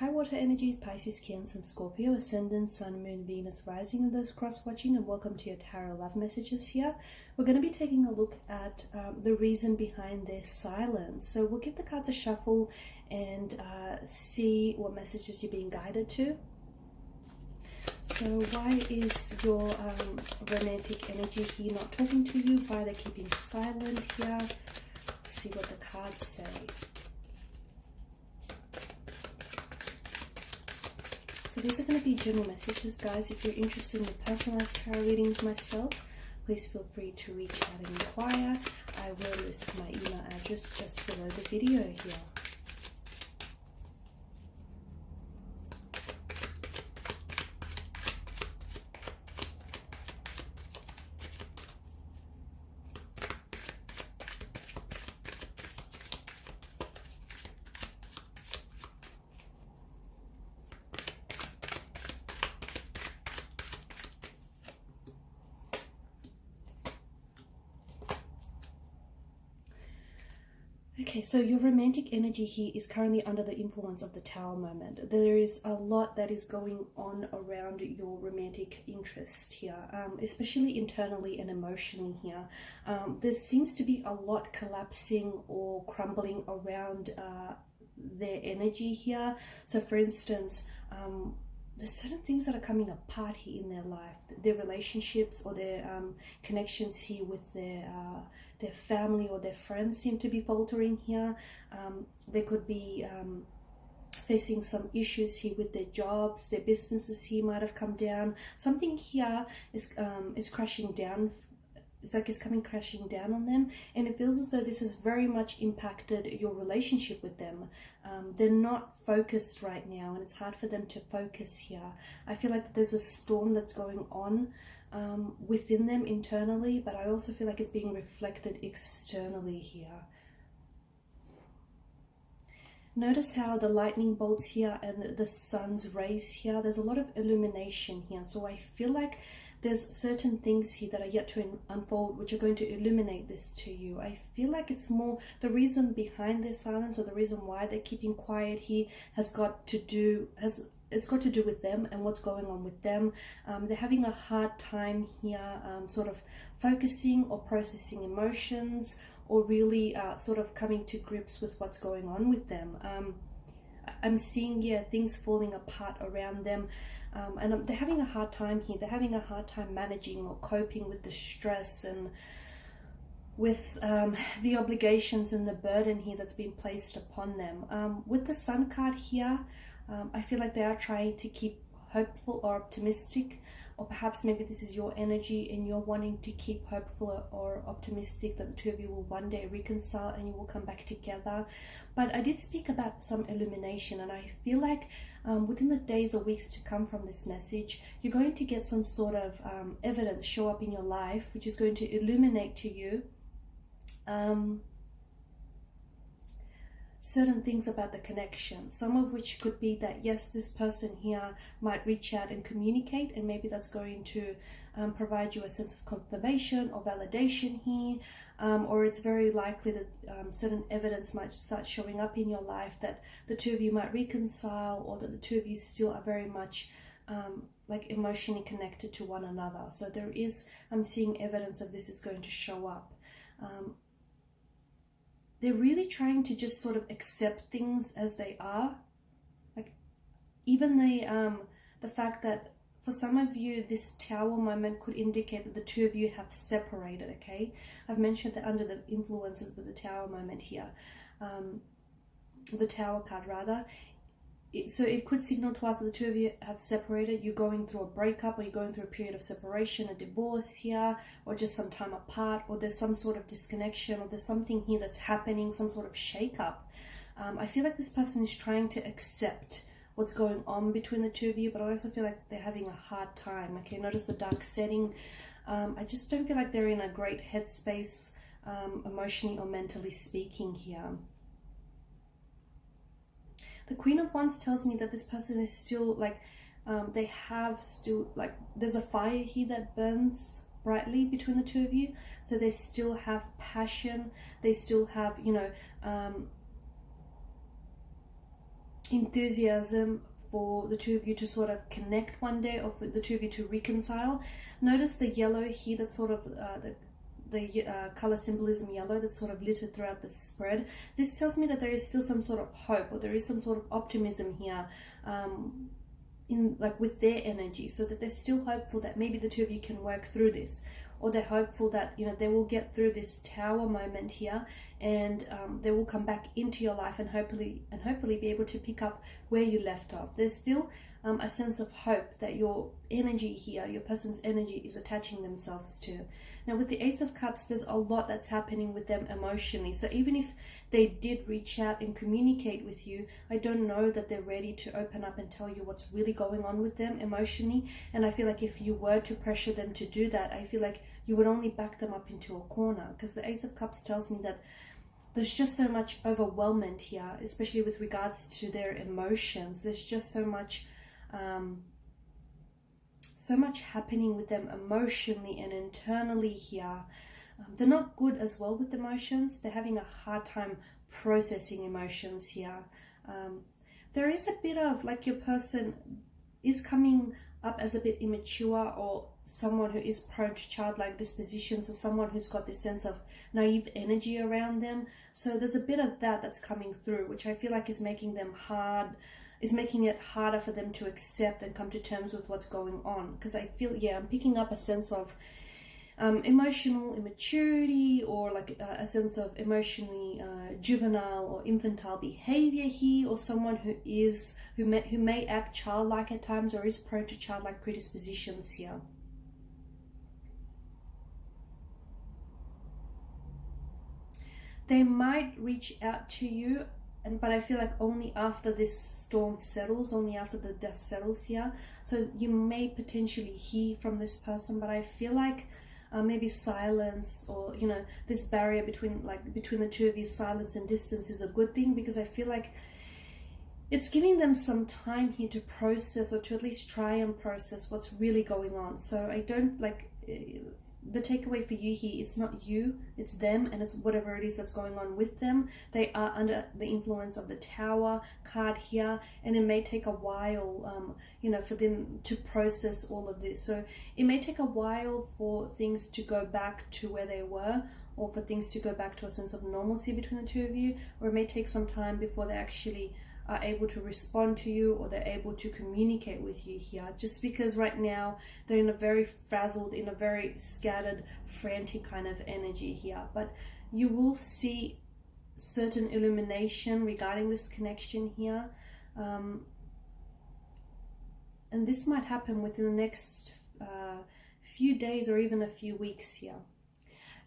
High water energies, Pisces, Cancer, and Scorpio, Ascendant, Sun, Moon, Venus, Rising, and those cross-watching, and welcome to your Tarot Love Messages here. We're going to be taking a look at the reason behind their silence. So we'll give the cards a shuffle and see what messages you're being guided to. So why is your romantic energy here not talking to you? Why they're keeping silent here? Let's see what the cards say. So these are going to be general messages, guys. If you're interested in the personalized tarot readings myself, please feel free to reach out and inquire. I will list my email address just below the video here. Okay, so your romantic energy here is currently under the influence of the Tower moment. There is a lot that is going on around your romantic interest here, especially internally and emotionally here. There seems to be a lot collapsing or crumbling around their energy here. So for instance, there's certain things that are coming apart here in their life, their relationships or their connections here with their family or their friends seem to be faltering here. They could be facing some issues here with their jobs, their businesses here might have come down. Something here is crashing down. It's like it's coming crashing down on them, and it feels as though this has very much impacted your relationship with them. They're not focused right now, and it's hard for them to focus here. I feel like there's a storm that's going on within them internally, but I also feel like it's being reflected externally here. Notice how the lightning bolts here and the sun's rays here, there's a lot of illumination here. So I feel like there's certain things here that are yet to unfold which are going to illuminate this to you. I feel like it's more the reason behind their silence, or the reason why they're keeping quiet here it's got to do with them and what's going on with them. They're having a hard time here sort of focusing or processing emotions, or really sort of coming to grips with what's going on with them. I'm seeing, things falling apart around them, and they're having a hard time here. They're having a hard time managing or coping with the stress and with the obligations and the burden here that's been placed upon them. With the Sun card here, I feel like they are trying to keep hopeful or optimistic, or perhaps maybe this is your energy and you're wanting to keep hopeful or optimistic that the two of you will one day reconcile and you will come back together. But I did speak about some illumination, and I feel like within the days or weeks to come from this message, you're going to get some sort of evidence show up in your life which is going to illuminate to you certain things about the connection, some of which could be that yes, this person here might reach out and communicate, and maybe that's going to provide you a sense of confirmation or validation here, or it's very likely that certain evidence might start showing up in your life that the two of you might reconcile, or that the two of you still are very much like emotionally connected to one another. So there is, I'm seeing evidence of this is going to show up. They're really trying to just sort of accept things as they are. Like even the fact that for some of you, this Tower moment could indicate that the two of you have separated, okay? I've mentioned that under the influences with the Tower moment here, the Tower card rather. So it could signal to us that the two of you have separated. You're going through a breakup, or you're going through a period of separation, a divorce here, or just some time apart, or there's some sort of disconnection, or there's something here that's happening, some sort of shake-up. I feel like this person is trying to accept what's going on between the two of you, but I also feel like they're having a hard time. Okay, notice the dark setting. I just don't feel like they're in a great headspace, emotionally or mentally speaking here. The Queen of Wands tells me that this person is still like, they have still like, there's a fire here that burns brightly between the two of you. So they still have passion. They still have, enthusiasm for the two of you to sort of connect one day, or for the two of you to reconcile. Notice the yellow here, that's sort of the color symbolism yellow that's sort of littered throughout the spread. This tells me that there is still some sort of hope, or there is some sort of optimism here in like with their energy, so that they're still hopeful that maybe the two of you can work through this, or they're hopeful that, you know, they will get through this tower moment here, and they will come back into your life and hopefully be able to pick up where you left off. There's still a sense of hope that your energy here, your person's energy, is attaching themselves to. Now with the Ace of Cups, there's a lot that's happening with them emotionally. So even if they did reach out and communicate with you, I don't know that they're ready to open up and tell you what's really going on with them emotionally. And I feel like if you were to pressure them to do that, I feel like you would only back them up into a corner, because the Ace of Cups tells me that there's just so much overwhelmment here, especially with regards to their emotions. There's just so much happening with them emotionally and internally here. They're not good as well with emotions. They're having a hard time processing emotions here. There is a bit of like your person is coming up as a bit immature, or someone who is prone to childlike dispositions, or someone who's got this sense of naive energy around them. So there's a bit of that that's coming through, which I feel like is making them making it harder for them to accept and come to terms with what's going on. Because I feel, yeah, I'm picking up a sense of emotional immaturity, or like a sense of emotionally juvenile or infantile behavior here, or someone who may act childlike at times, or is prone to childlike predispositions here. They might reach out to you, but I feel like only after this storm settles, only after the dust settles here. So you may potentially hear from this person, but I feel like maybe silence, or, you know, this barrier between the two of you, silence and distance, is a good thing, because I feel like it's giving them some time here to process, or to at least try and process what's really going on. So I don't like the takeaway for you here, it's not you, it's them, and it's whatever it is that's going on with them. They are under the influence of the Tower card here, and it may take a while, you know, for them to process all of this. So it may take a while for things to go back to where they were, or for things to go back to a sense of normalcy between the two of you, or it may take some time before they actually are able to respond to you, or they're able to communicate with you here, just because right now they're in a very frazzled, in a very scattered, frantic kind of energy here. But you will see certain illumination regarding this connection here, and this might happen within the next few days, or even a few weeks here.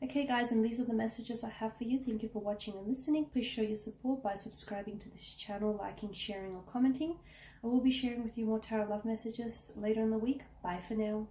Okay guys, and these are the messages I have for you. Thank you for watching and listening. Please show your support by subscribing to this channel, liking, sharing, or commenting. I will be sharing with you more tarot love messages later in the week. Bye for now.